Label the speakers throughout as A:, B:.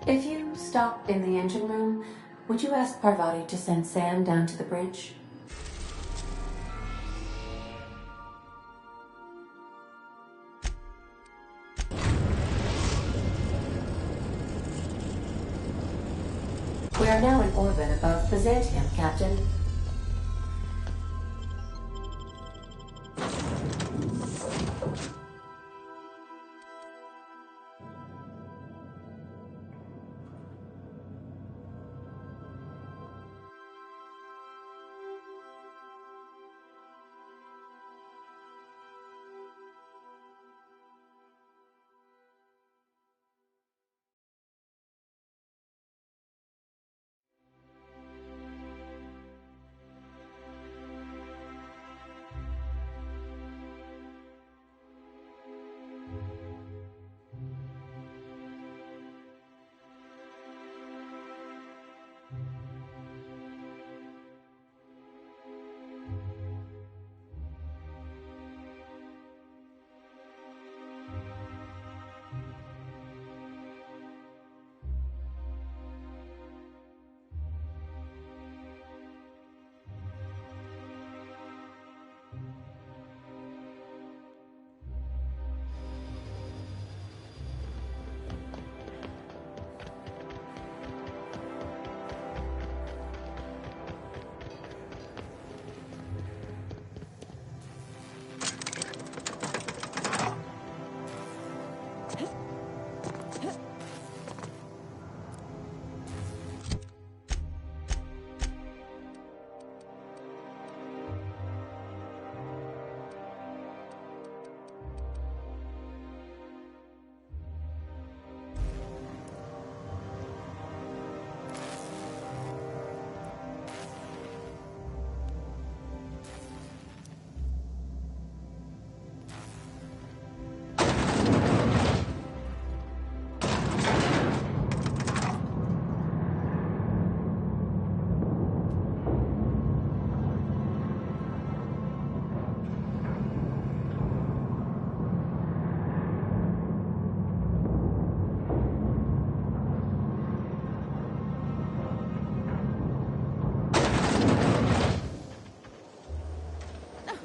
A: If you stop in the engine room, would you ask Parvati to send Sam down to the bridge? We are now in orbit above Byzantium, Captain.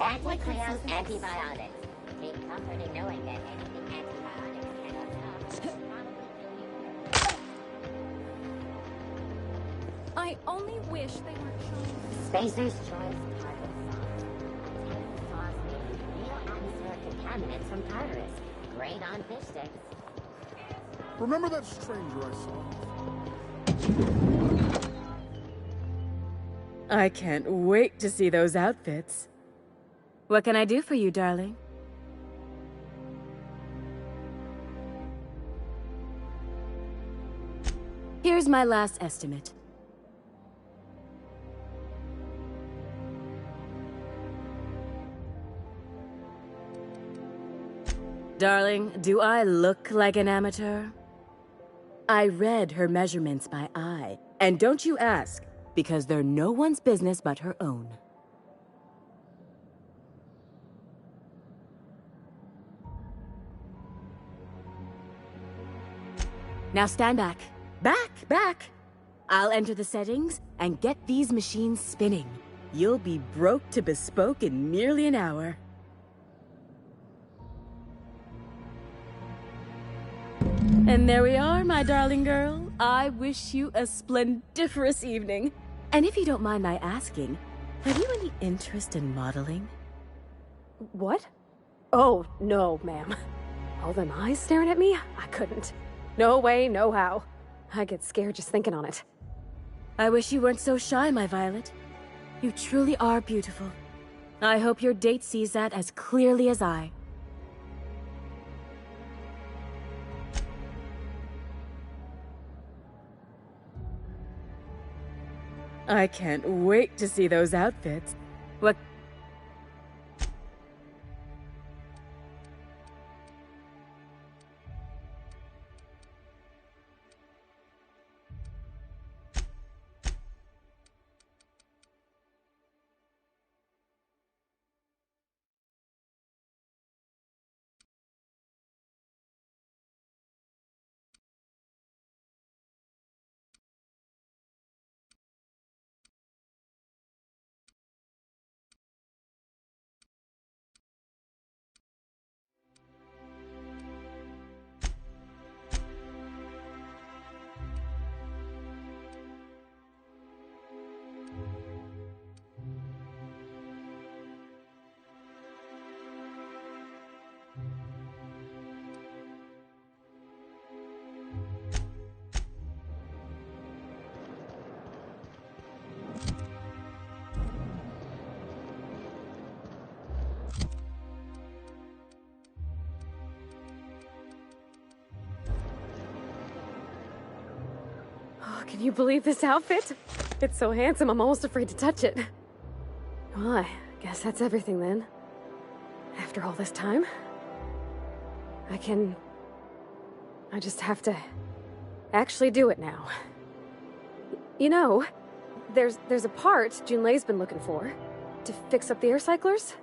B: Anti-chaos antibiotics. Keep comforting knowing that anything antibiotics cannot stop will probably kill you.
C: I only wish they weren't showing.
B: Spacer's Choice Target Sauce. Potato sauce made with real atmospheric contaminants from Tartarus. Great on fish sticks.
D: Remember that stranger I saw?
E: I can't wait to see those outfits. What can I do for you, darling? Here's my last estimate. Darling, do I look like an amateur? I read her measurements by eye. And don't you ask, because they're no one's business but her own. Now stand back. Back! I'll enter the settings and get these machines spinning. You'll be broke to bespoke in merely an hour. And there we are, my darling girl. I wish you a splendiferous evening. And if you don't mind my asking, have you any interest in modeling?
C: What? Oh, no, ma'am. All them eyes staring at me? I couldn't. No way, no how. I get scared just thinking on it.
E: I wish you weren't so shy, my Violet. You truly are beautiful. I hope your date sees that as clearly as I. I can't wait to see those outfits. What
C: Oh, can you believe this outfit? It's so handsome, I'm almost afraid to touch it. Well, I guess that's everything then. After all this time, I just have to actually do it now. You know, there's a part Junlei's been looking for to fix up the air cyclers.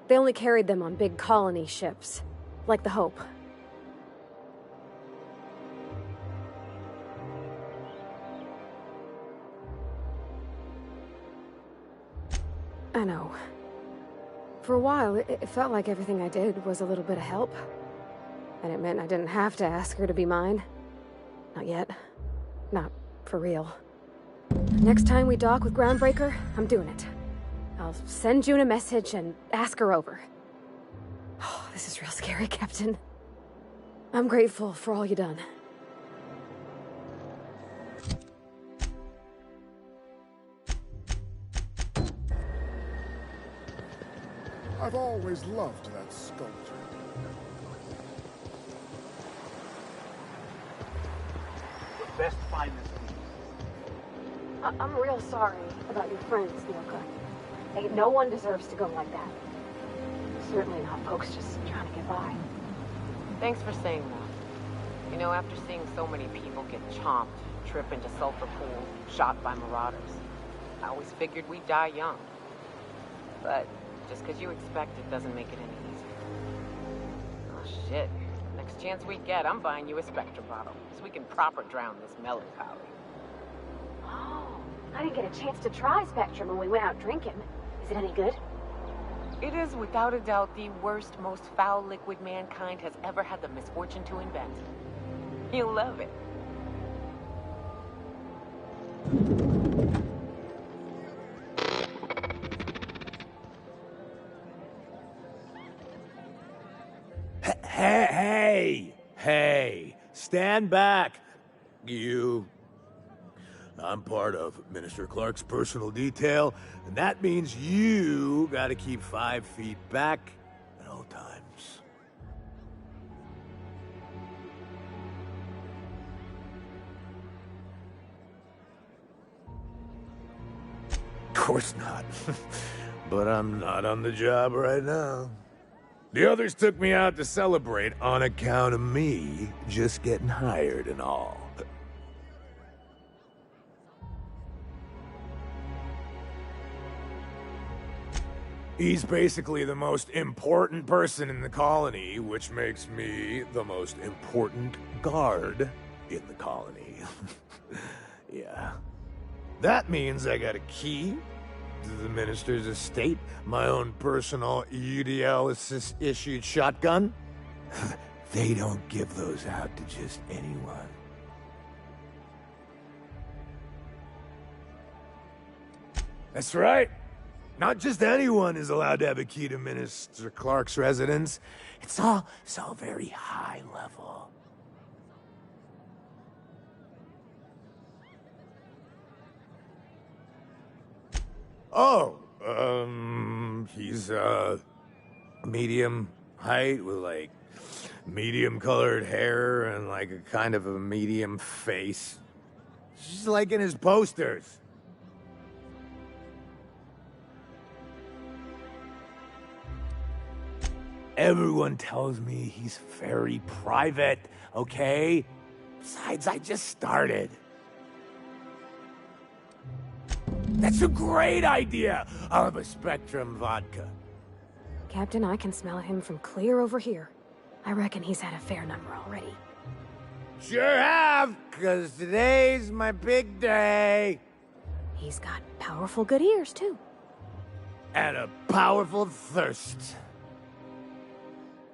C: They only carried them on big colony ships, like the Hope. I know. For a while, it felt like everything I did was a little bit of help. And it meant I didn't have to ask her to be mine. Not yet. Not for real. Next time we dock with Groundbreaker, I'm doing it. I'll send June a message and ask her over. Oh, this is real scary, Captain. I'm grateful for all you done.
D: I've always loved that sculpture.
F: The best finest piece.
C: I'm real sorry about your friends, Nyoka. Hey, no one deserves to go like that. Certainly not folks just trying to get by.
G: Thanks for saying that. You know, after seeing so many people get chomped, trip into sulfur pools, shot by marauders, I always figured we'd die young. But just because you expect it doesn't make it any easier. Oh shit. Next chance we get, I'm buying you a Spectra bottle, so we can proper drown this melancholy.
C: Oh, I didn't get a chance to try Spectrum when we went out drinking. Is it any good?
G: It is without a doubt the worst, most foul liquid mankind has ever had the misfortune to invent. You'll love it.
H: Hey, stand back. You. I'm part of Minister Clark's personal detail, and that means you gotta keep 5 feet back at all times. Of course not. But I'm not on the job right now. The others took me out to celebrate on account of me just getting hired and all. He's basically the most important person in the colony, which makes me the most important guard in the colony. Yeah. That means I got a key to the minister's estate, my own personal UDL-issued shotgun. They don't give those out to just anyone. That's right. Not just anyone is allowed to have a key to Minister Clark's residence. It's all very high level. Oh, he's, medium height with, like, medium-colored hair and, like, a kind of a medium face. Just like in his posters. Everyone tells me he's very private, okay? Besides, I just started. That's a great idea! I'll have a Spectrum vodka.
C: Captain, I can smell him from clear over here. I reckon he's had a fair number already.
H: Sure have, 'cause today's my big day.
C: He's got powerful good ears, too.
H: And a powerful thirst.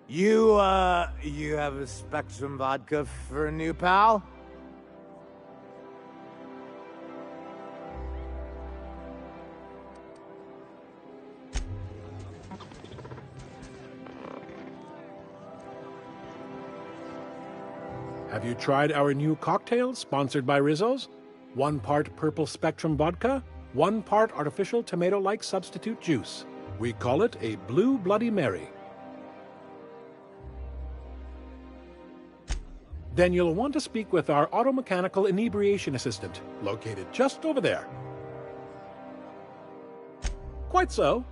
H: You have a Spectrum vodka for a new pal?
I: Have you tried our new cocktail sponsored by Rizzo's? 1 part purple Spectrum vodka, 1 part artificial tomato-like substitute juice. We call it a Blue Bloody Mary. Then you'll want to speak with our automechanical inebriation assistant, located just over there. Quite so,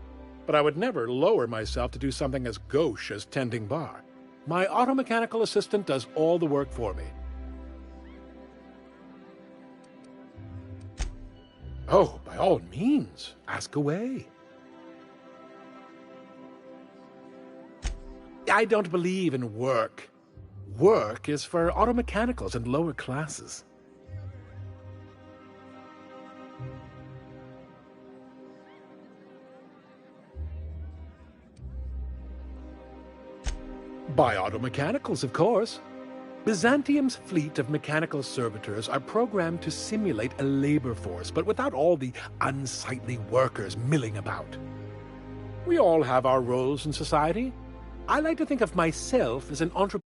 I: but I would never lower myself to do something as gauche as tending bar. My automechanical assistant does all the work for me. Oh, by all means, ask away. I don't believe in work. Work is for automechanicals and lower classes. By automechanicals, of course. Byzantium's fleet of mechanical servitors are programmed to simulate a labor force, but without all the unsightly workers milling about. We all have our roles in society. I like to think of myself as an entrepreneur.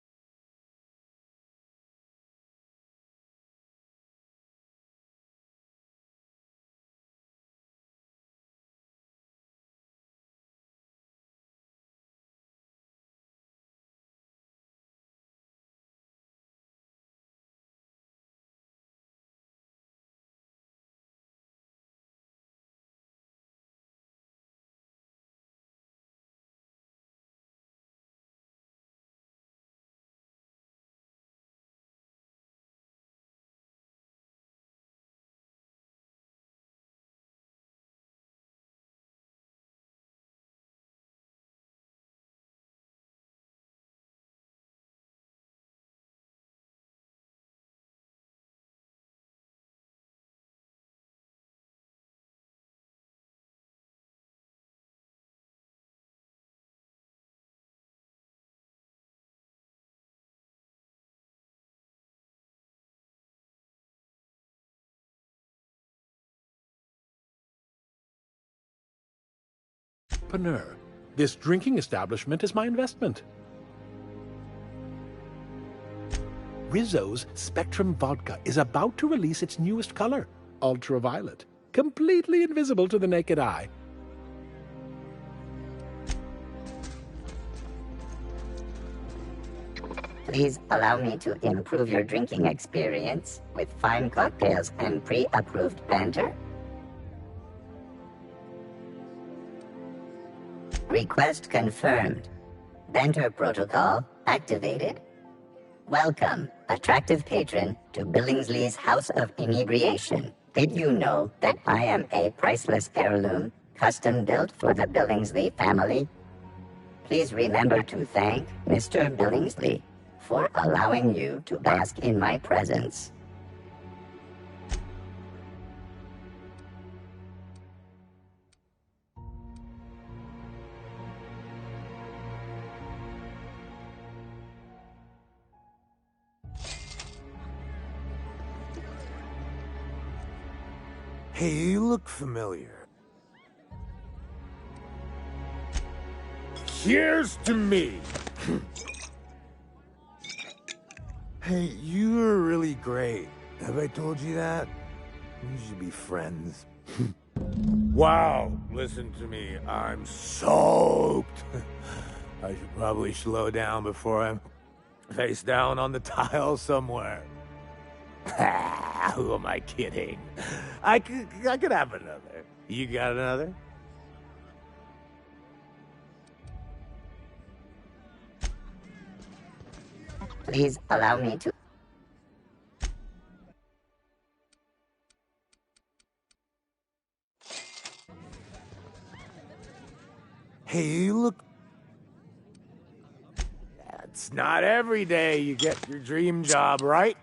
I: This drinking establishment is my investment. Rizzo's Spectrum Vodka is about to release its newest color, ultraviolet, completely invisible to the naked eye.
B: Please allow me to improve your drinking experience with fine cocktails and pre-approved banter. Request confirmed. Banter protocol activated. Welcome, attractive patron, to Billingsley's House of Inebriation. Did you know that I am a priceless heirloom, custom built for the Billingsley family? Please remember to thank Mr. Billingsley for allowing you to bask in my presence.
H: Hey, you look familiar. Cheers to me! Hey, you are really great. Have I told you that? We should be friends. Wow, listen to me. I'm soaked. I should probably slow down before I'm face down on the tile somewhere. Who am I kidding? I could have another. You got another?
B: Please allow me to...
H: Hey, you look... It's not every day you get your dream job, right?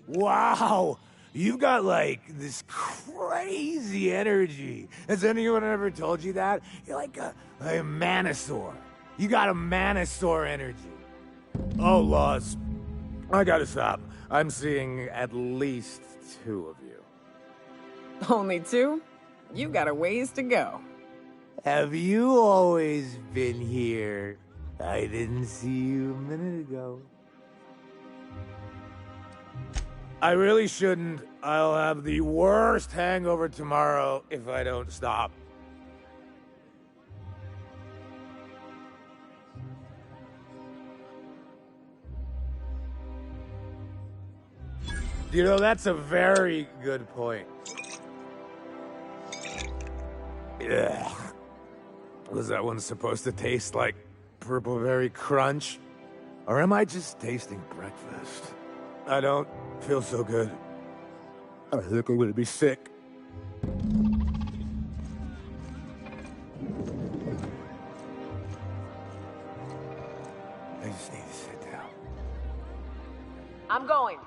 H: Wow! You've got, like, this crazy energy. Has anyone ever told you that? You're like a Manosaur. You got a Manosaur energy. Oh, Laws. I gotta stop. I'm seeing at least 2 of you.
G: Only 2? You got a ways to go.
H: Have you always been here? I didn't see you a minute ago. I really shouldn't. I'll have the worst hangover tomorrow if I don't stop. You know, that's a very good point. Yeah. Was that one supposed to taste like Purple Berry Crunch? Or am I just tasting breakfast? I don't feel so good. I think I'm gonna be sick. I just need to sit down.
G: I'm going.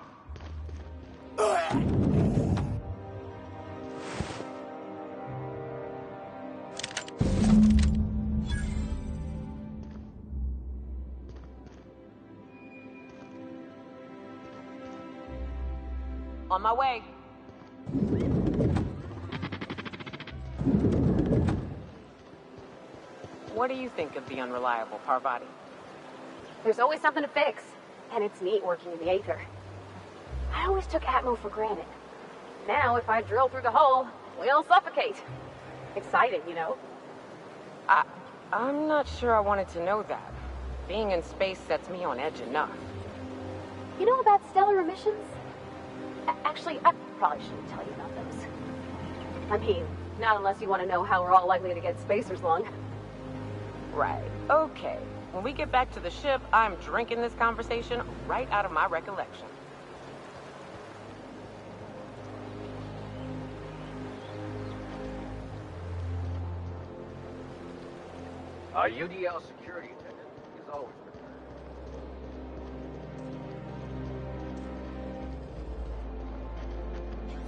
G: On my way. What do you think of the unreliable Parvati?
C: There's always something to fix, and it's neat working in the Aether. I always took Atmo for granted. Now, if I drill through the hole, we'll suffocate. Exciting, you know?
G: I'm not sure I wanted to know that. Being in space sets me on edge enough.
C: You know about stellar emissions? Actually, I probably shouldn't tell you about those. I mean, not unless you want to know how we're all likely to get spacers lung.
G: Right. Okay. When we get back to the ship, I'm drinking this conversation right out of my recollection.
F: Our UDL security attendant is always prepared.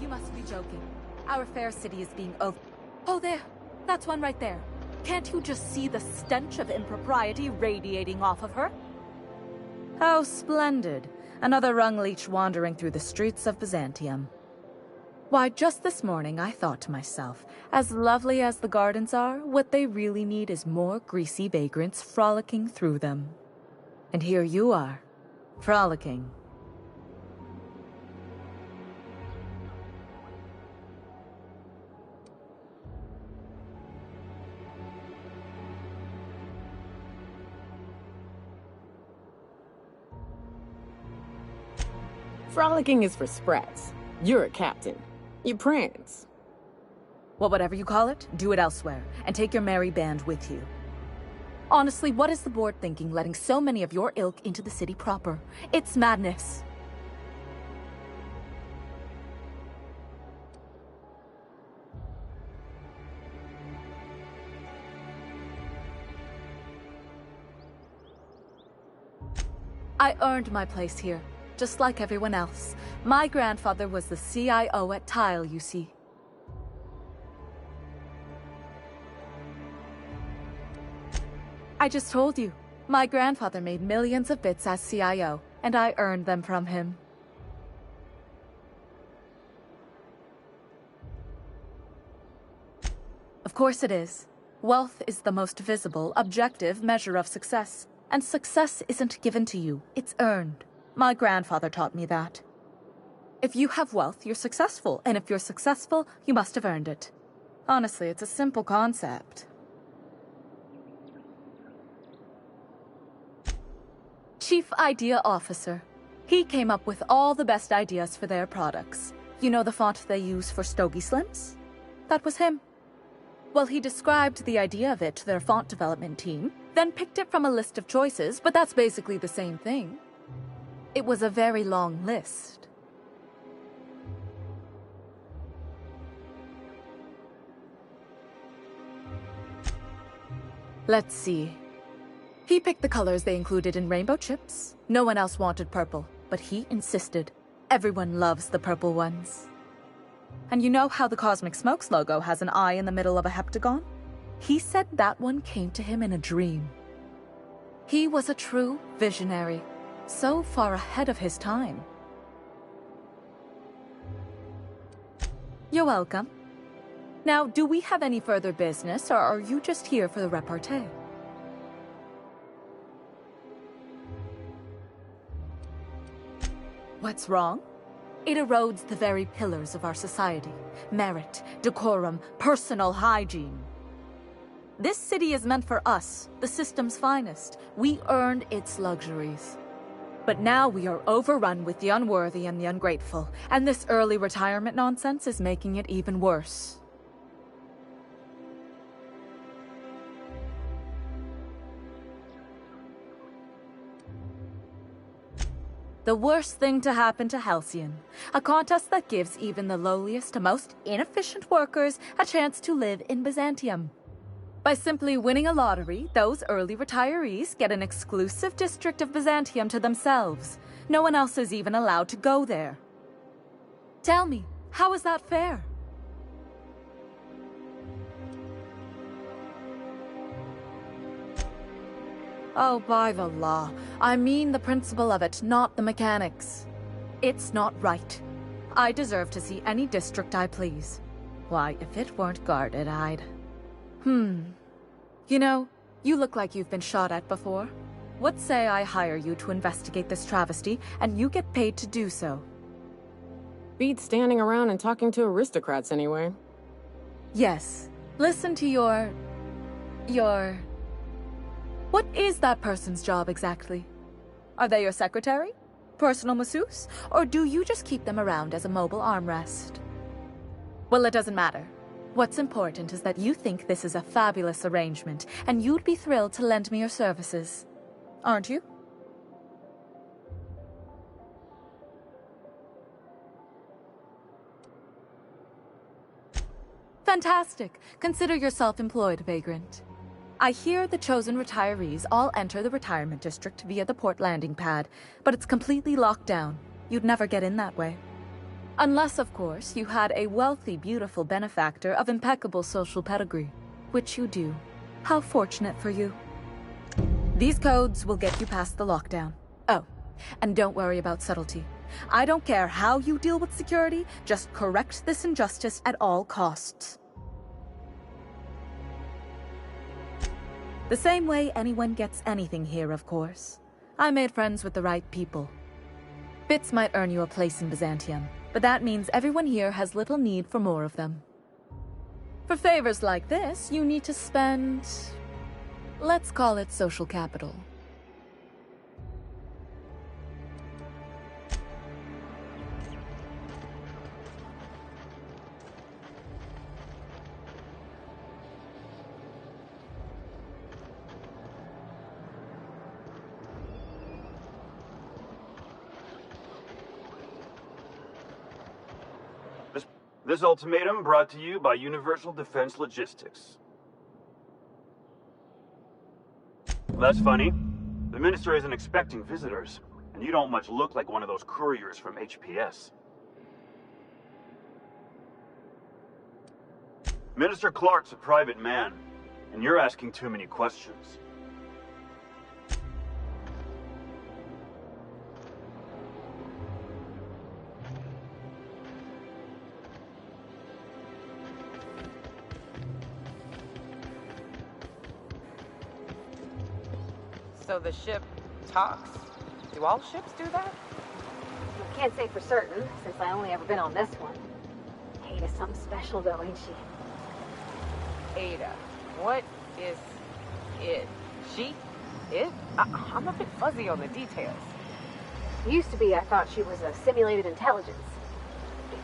J: You must be joking. Our fair city is being over... Oh, there. That's one right there. Can't you just see the stench of impropriety radiating off of her?
E: How splendid. Another rung leech wandering through the streets of Byzantium. Why, just this morning I thought to myself, as lovely as the gardens are, what they really need is more greasy vagrants frolicking through them. And here you are, frolicking.
G: Frolicking is for sprats. You're a captain. You prance.
E: Well, whatever you call it, do it elsewhere, and take your merry band with you. Honestly, what is the board thinking letting so many of your ilk into the city proper? It's madness. I earned my place here, just like everyone else. My grandfather was the CIO at Tile, you see. I just told you. My grandfather made millions of bits as CIO, and I earned them from him. Of course it is. Wealth is the most visible, objective measure of success. And success isn't given to you, it's earned. My grandfather taught me that. If you have wealth, you're successful, and if you're successful, you must have earned it. Honestly, it's a simple concept. Chief Idea Officer. He came up with all the best ideas for their products. You know the font they use for Stogie Slims? That was him. Well, he described the idea of it to their font development team, then picked it from a list of choices, but that's basically the same thing. It was a very long list. Let's see. He picked the colors they included in rainbow chips. No one else wanted purple, but he insisted. Everyone loves the purple ones. And you know how the Cosmic Smokes logo has an eye in the middle of a heptagon? He said that one came to him in a dream. He was a true visionary, so far ahead of his time. You're welcome. Now, do we have any further business, or are you just here for the repartee? What's wrong? It erodes the very pillars of our society. Merit, decorum, personal hygiene. This city is meant for us, the system's finest. We earned its luxuries. But now we are overrun with the unworthy and the ungrateful, and this early retirement nonsense is making it even worse. The worst thing to happen to Halcyon. A contest that gives even the lowliest to most inefficient workers a chance to live in Byzantium. By simply winning a lottery, those early retirees get an exclusive district of Byzantium to themselves. No one else is even allowed to go there. Tell me, how is that fair? Oh, by the law. I mean the principle of it, not the mechanics. It's not right. I deserve to see any district I please. Why, if it weren't guarded, I'd... You know, you look like you've been shot at before. What say I hire you to investigate this travesty, and you get paid to do so?
G: Beats standing around and talking to aristocrats anyway.
E: Yes. Listen to your... What is that person's job exactly? Are they your secretary? Personal masseuse? Or do you just keep them around as a mobile armrest? Well, it doesn't matter. What's important is that you think this is a fabulous arrangement, and you'd be thrilled to lend me your services. Aren't you? Fantastic. Consider yourself employed, Vagrant. I hear the chosen retirees all enter the retirement district via the port landing pad, but it's completely locked down. You'd never get in that way. Unless, of course, you had a wealthy, beautiful benefactor of impeccable social pedigree, which you do. How fortunate for you. These codes will get you past the lockdown. Oh, and don't worry about subtlety. I don't care how you deal with security, just correct this injustice at all costs. The same way anyone gets anything here, of course. I made friends with the right people. Bits might earn you a place in Byzantium, but that means everyone here has little need for more of them. For favors like this, you need to spend... let's call it social capital.
K: This ultimatum brought to you by Universal Defense Logistics. That's funny. The Minister isn't expecting visitors, and you don't much look like one of those couriers from HPS. Minister Clark's a private man, and you're asking too many questions.
G: So the ship talks? Do all ships do that?
C: Can't say for certain, since I only ever been on this one. Ada's something special though, ain't she?
G: Ada. What is it? She? It? I'm a bit fuzzy on the details.
C: Used to be I thought she was a simulated intelligence.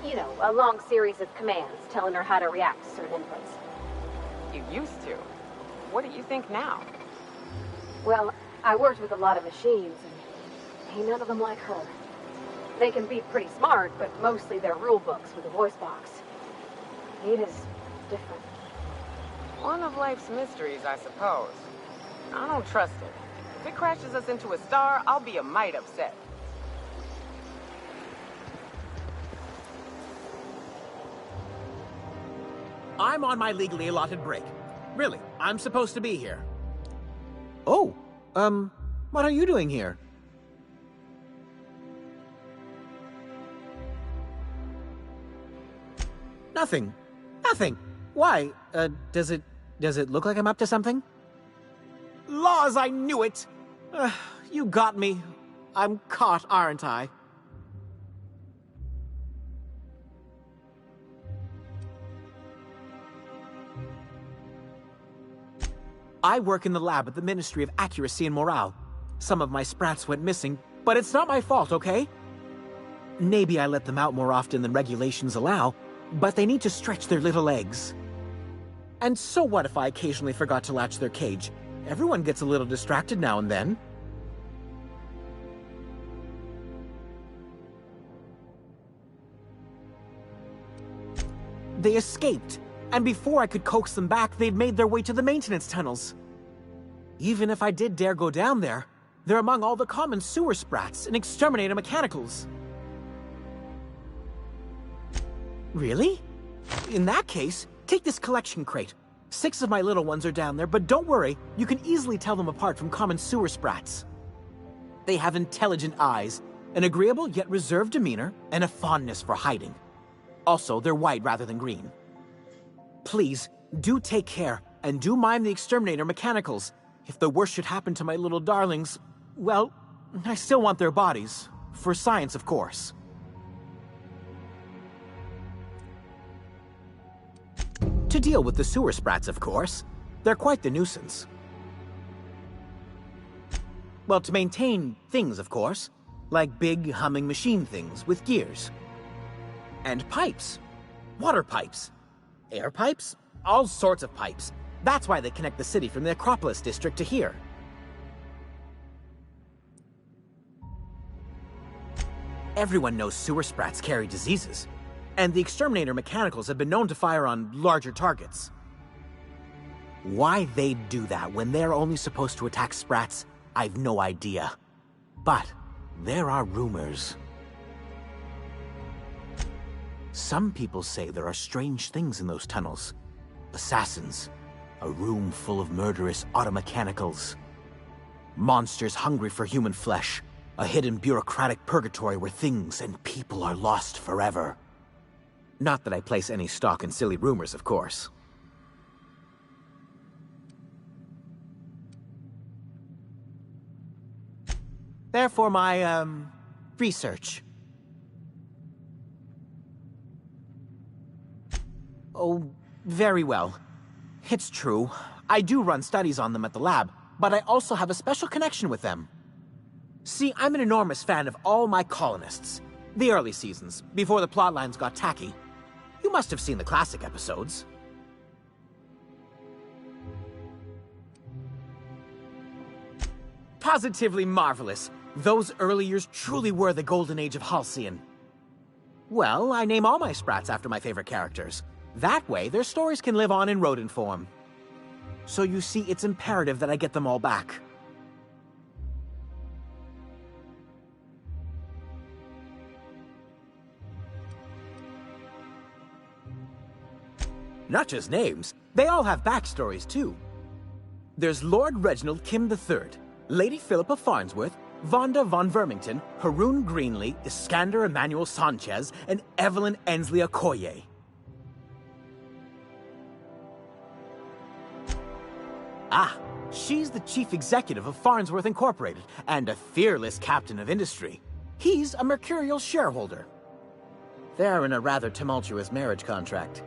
C: You know, a long series of commands telling her how to react to certain inputs.
G: You used to. What do you think now?
C: Well, I worked with a lot of machines, and ain't none of them like her. They can be pretty smart, but mostly they're rule books with a voice box. Ada's different.
G: One of life's mysteries, I suppose. I don't trust it. If it crashes us into a star, I'll be a mite upset.
L: I'm on my legally allotted break. Really, I'm supposed to be here. Oh, what are you doing here? Nothing. Nothing. Why? Does it look like I'm up to something? Laws, I knew it! You got me. I'm caught, aren't I? I work in the lab at the Ministry of Accuracy and Morale. Some of my sprats went missing, But it's not my fault, okay? Maybe I let them out more often than regulations allow, but they need to stretch their little legs. And so what if I occasionally forgot to latch their cage? Everyone gets a little distracted now and then. They escaped, and before I could coax them back, they'd made their way to the maintenance tunnels. Even if I did dare go down there, they're among all the common sewer sprats and exterminator mechanicals. Really? In that case, take this collection crate. 6 of my little ones are down there, but don't worry, you can easily tell them apart from common sewer sprats. They have intelligent eyes, an agreeable yet reserved demeanor, and a fondness for hiding. Also, they're white rather than green. Please, do take care, and do mind the exterminator mechanicals. If the worst should happen to my little darlings, well, I still want their bodies. For science, of course. To deal with the sewer sprats, of course. They're quite the nuisance. Well, to maintain things, of course. Like big, humming machine things with gears. And pipes. Water pipes. Air pipes? All sorts of pipes. That's why they connect the city from the Acropolis district to here. Everyone knows sewer sprats carry diseases. And the exterminator mechanicals have been known to fire on larger targets. Why they'd do that when they're only supposed to attack sprats, I've no idea. But there are rumors. Some people say there are strange things in those tunnels. Assassins, a room full of murderous automechanicals. Monsters hungry for human flesh, a hidden bureaucratic purgatory where things and people are lost forever. Not that I place any stock in silly rumors, of course. Therefore, my, research. Oh, very well. It's true. I do run studies on them at the lab, but I also have a special connection with them. See, I'm an enormous fan of all my colonists. The early seasons, before the plotlines got tacky. You must have seen the classic episodes. Positively marvelous. Those early years truly were the golden age of Halcyon. Well, I name all my sprats after my favorite characters. That way, their stories can live on in rodent form. So you see, it's imperative that I get them all back. Not just names, they all have backstories too. There's Lord Reginald Kim III, Lady Philippa Farnsworth, Vonda von Vermington, Haroon Greenlee, Iskander Emmanuel Sanchez, and Evelyn Ensley Okoye. Ah, she's the chief executive of Farnsworth Incorporated, and a fearless captain of industry. He's a mercurial shareholder. They're in a rather tumultuous marriage contract.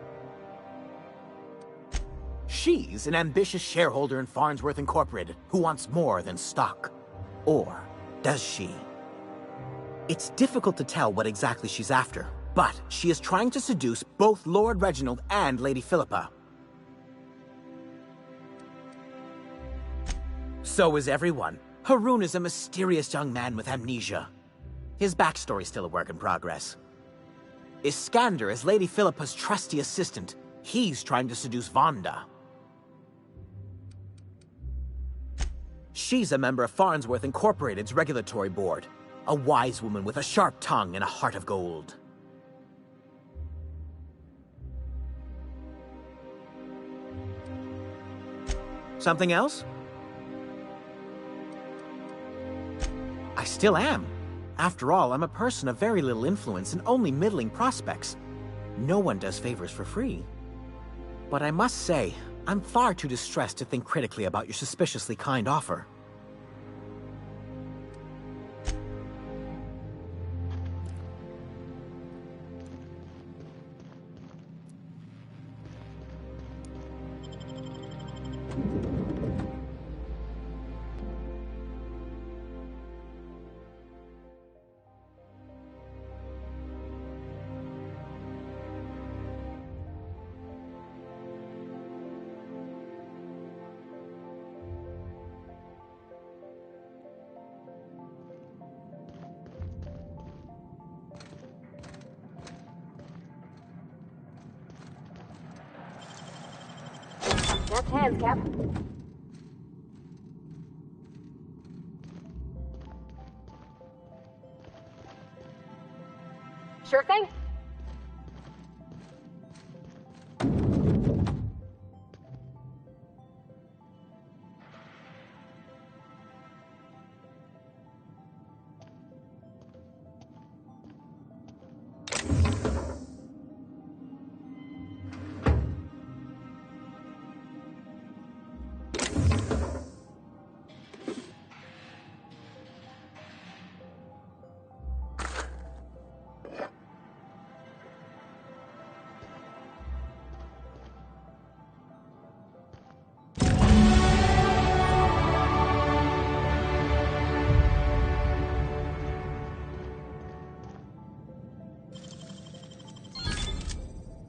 L: She's an ambitious shareholder in Farnsworth Incorporated who wants more than stock. Or does she? It's difficult to tell what exactly she's after, but she is trying to seduce both Lord Reginald and Lady Philippa. So is everyone. Haroon is a mysterious young man with amnesia. His backstory's still a work in progress. Iskander is Lady Philippa's trusty assistant. He's trying to seduce Vonda. She's a member of Farnsworth Incorporated's regulatory board. A wise woman with a sharp tongue and a heart of gold. Something else? I still am. After all, I'm a person of very little influence and only middling prospects. No one does favors for free. But I must say, I'm far too distressed to think critically about your suspiciously kind offer.
C: That's hands, Cap. Sure thing.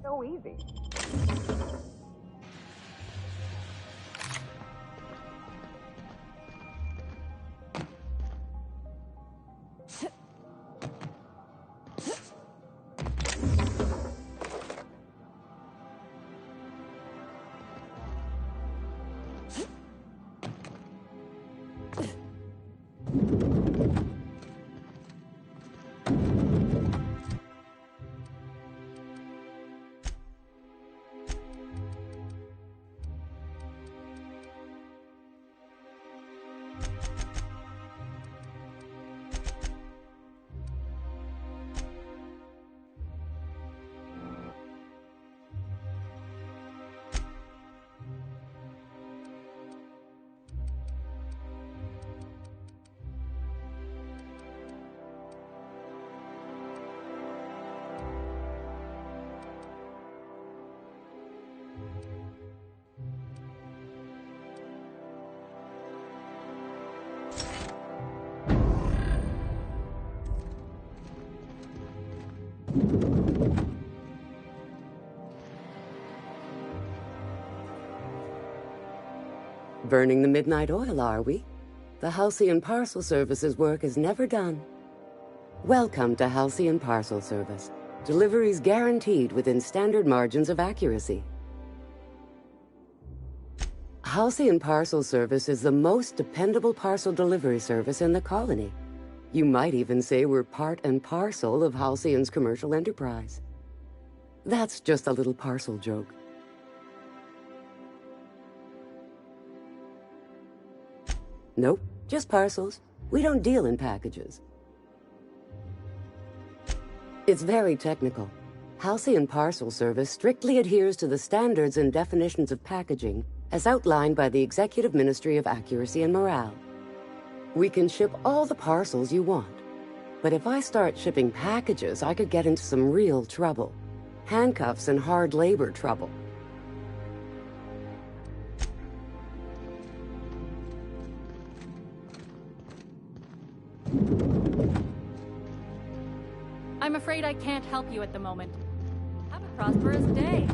G: So easy.
M: Burning the midnight oil, are we? The Halcyon Parcel Service's work is never done. Welcome to Halcyon Parcel Service. Deliveries guaranteed within standard margins of accuracy. Halcyon Parcel Service is the most dependable parcel delivery service in the colony. You might even say we're part and parcel of Halcyon's commercial enterprise. That's just a little parcel joke. Nope, just parcels. We don't deal in packages. It's very technical. Halcyon Parcel Service strictly adheres to the standards and definitions of packaging as outlined by the Executive Ministry of Accuracy and Morale. We can ship all the parcels you want. But if I start shipping packages, I could get into some real trouble. Handcuffs and hard labor trouble.
J: I'm afraid I can't help you at the moment. Have a prosperous day.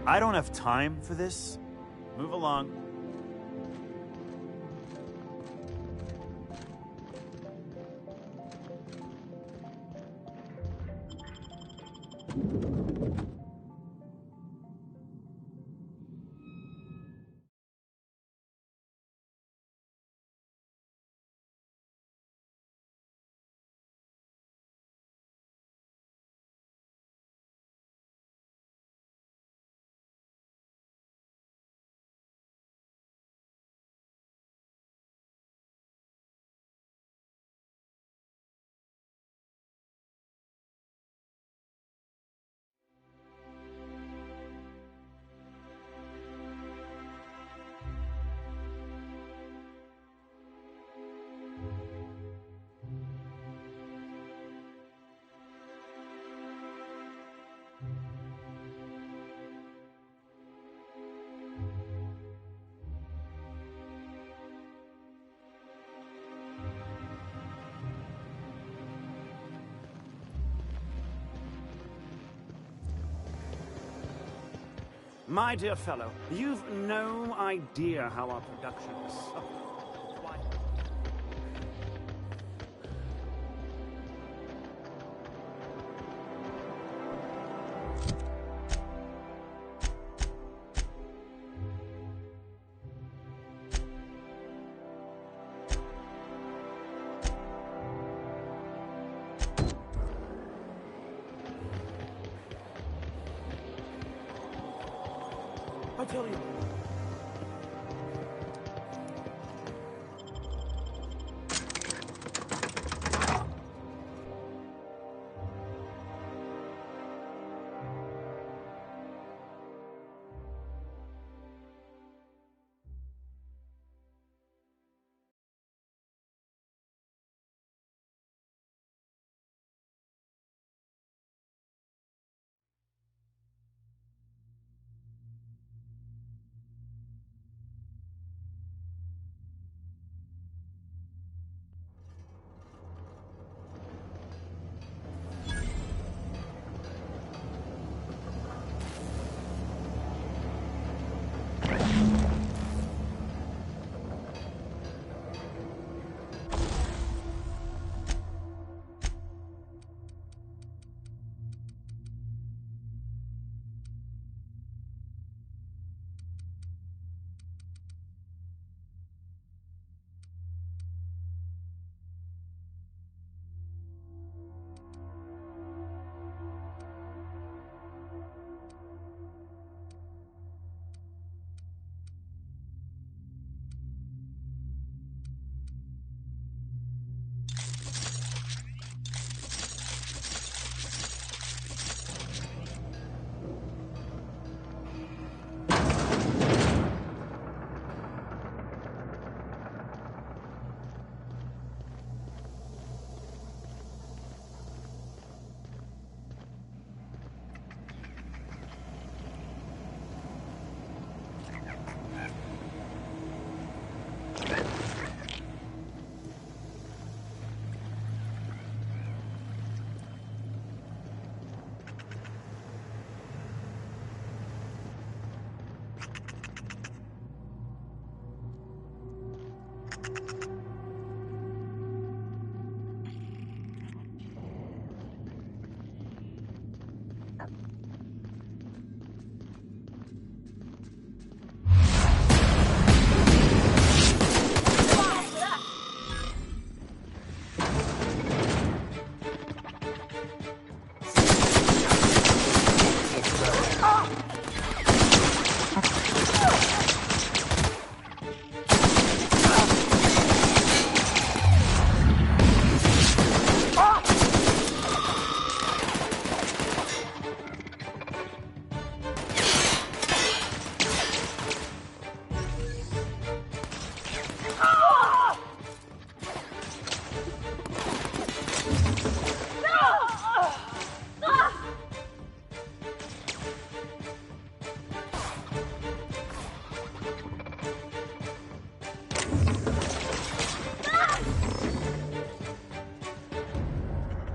K: I don't have time for this. Move along. My dear fellow, you've no idea how our production is suffered. Why? I tell you.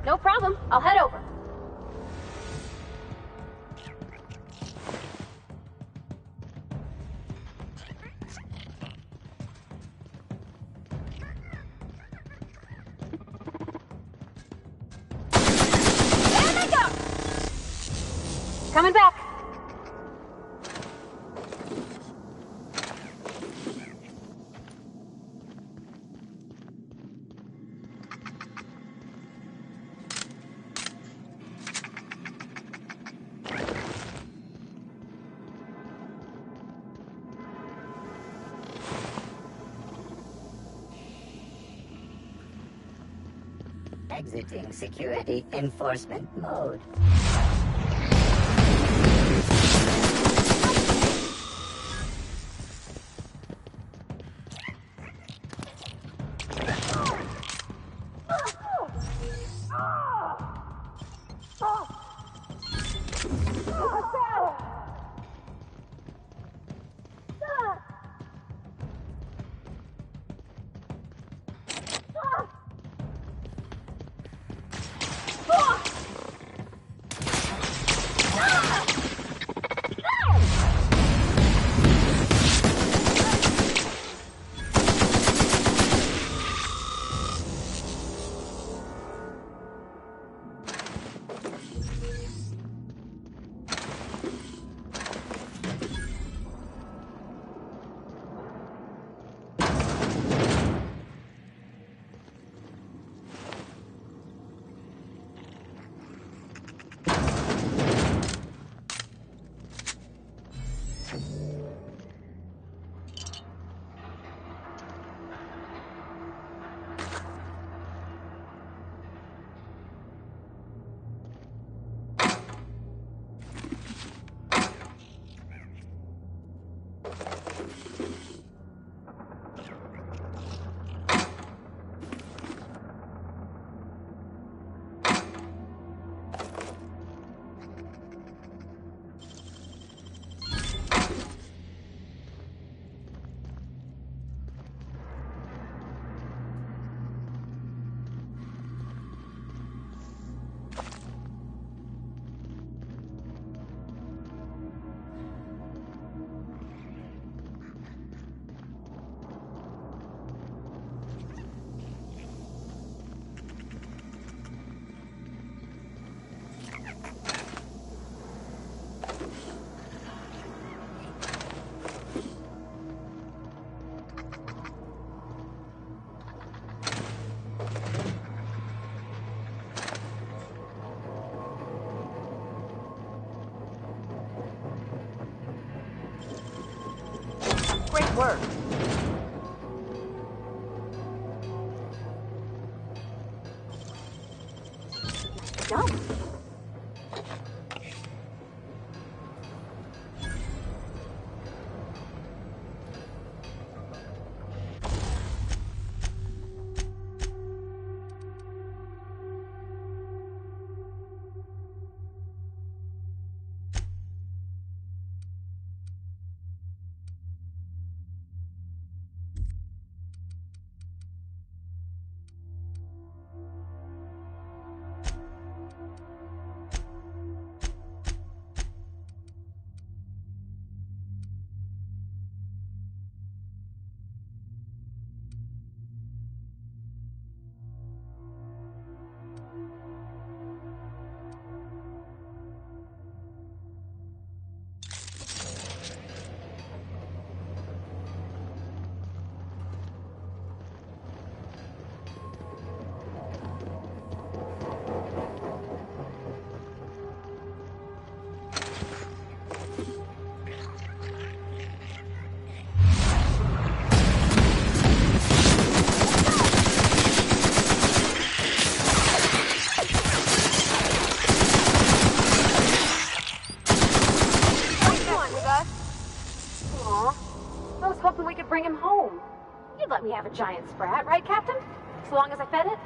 N: No problem. I'll head over. There they go! Coming back.
B: Exiting security enforcement mode.
G: Great work.
N: Jump. Bring him home. You'd let me have a giant sprat, right, Captain? So long as I fed it?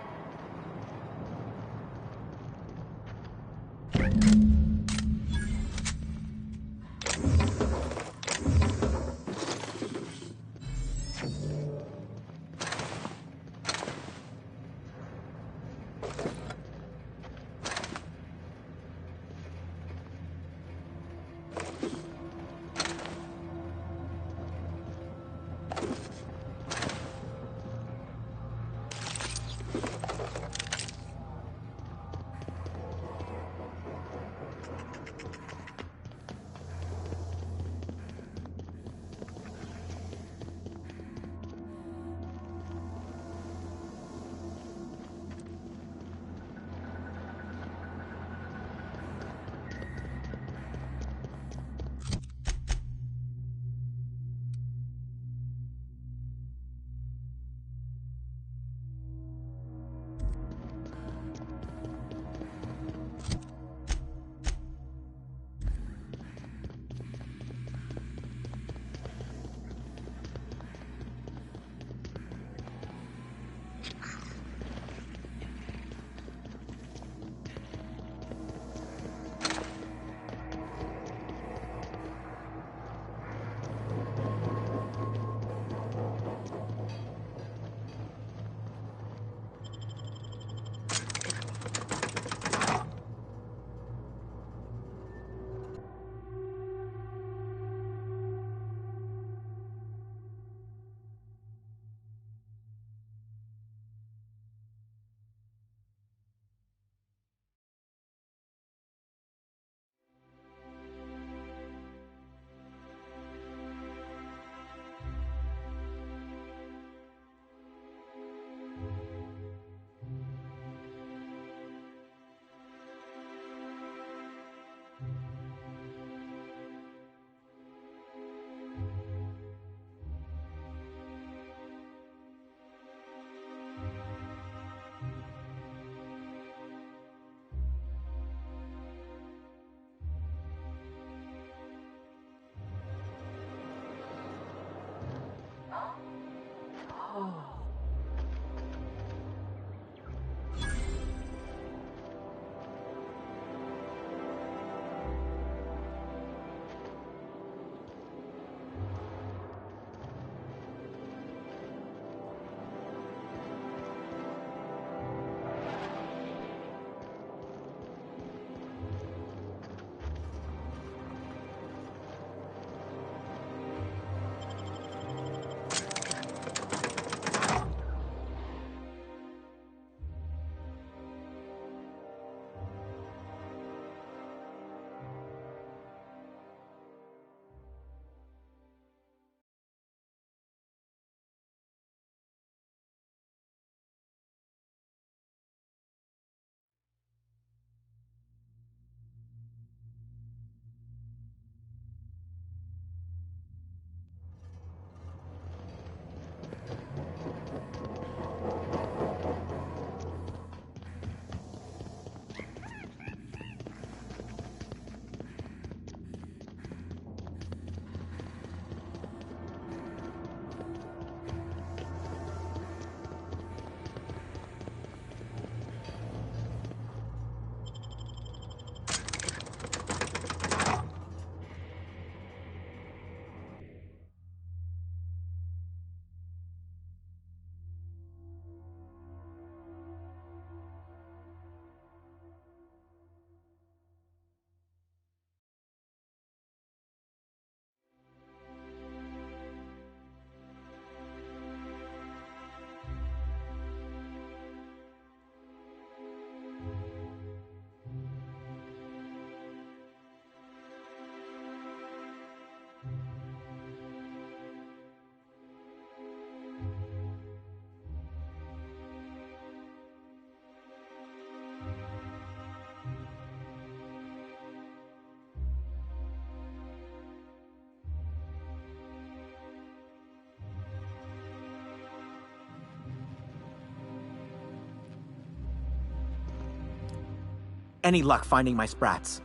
L: any luck finding my sprats.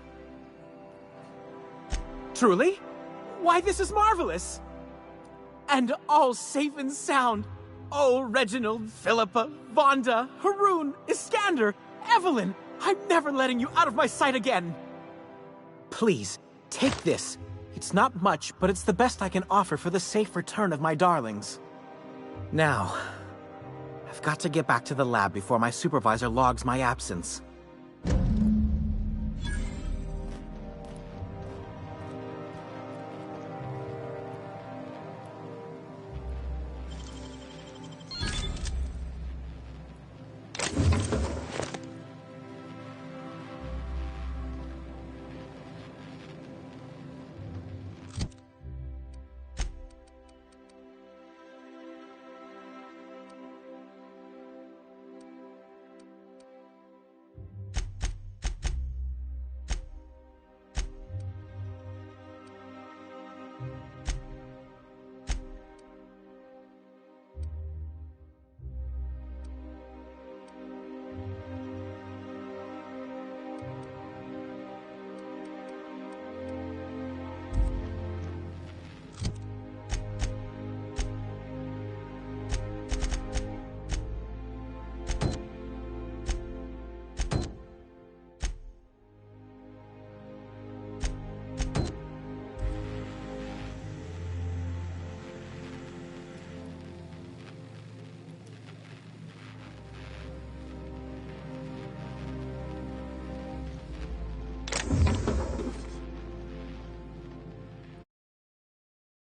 L: Truly? Why, this is marvelous! And all safe and sound. Oh, Reginald, Philippa, Vonda, Haroon, Iskander, Evelyn, I'm never letting you out of my sight again. Please, take this. It's not much, but it's the best I can offer for the safe return of my darlings. Now, I've got to get back to the lab before my supervisor logs my absence.